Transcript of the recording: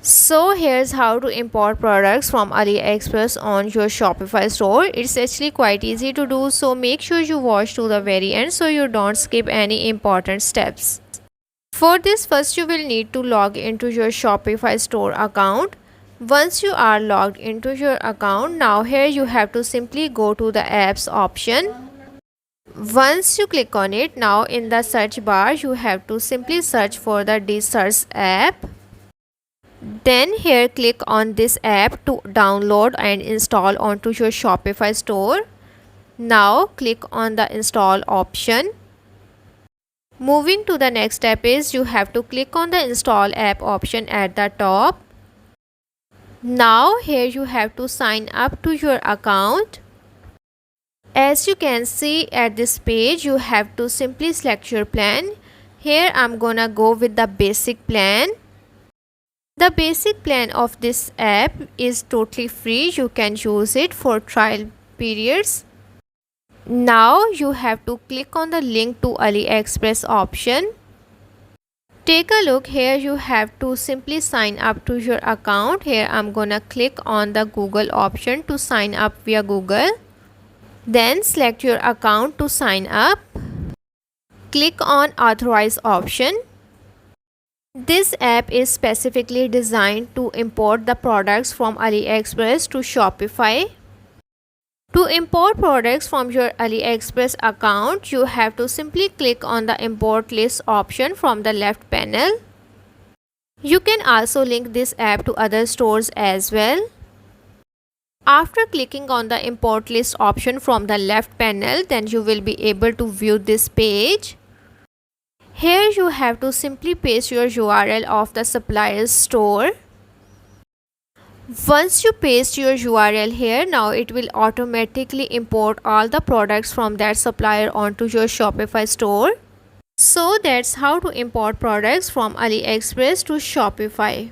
So here's how to import products from Aliexpress on your Shopify store. It's actually quite easy to do, so make sure you watch to the very end so you don't skip any important steps. For this, first you will need to log into your Shopify store account. Once you are logged into your account, now here you have to simply go to the apps option. Once you click on it, now in the search bar you have to simply search for the search app. Then here click on this app to download and install onto your Shopify store. Now click on the install option. Moving to the next step is you have to click on the install app option at the top. Now here you have to sign up to your account. As you can see at this page, you have to simply select your plan. Here I'm gonna go with the basic plan. The basic plan of this app is totally free. You can use it for trial periods. Now you have to click on the link to Aliexpress option. Take a look. Here you have to simply sign up to your account. Here I'm gonna click on the Google option to sign up via Google. Then select your account to sign up. Click on authorize option. This app is specifically designed to import the products from Aliexpress to Shopify. To import products from your Aliexpress account, you have to simply click on the import list option from the left panel. You can also link this app to other stores as well. After clicking on the import list option from the left panel, then you will be able to view this page. Here you have to simply paste your URL of the supplier's store. Once you paste your URL here, now it will automatically import all the products from that supplier onto your Shopify store. So that's how to import products from Aliexpress to Shopify.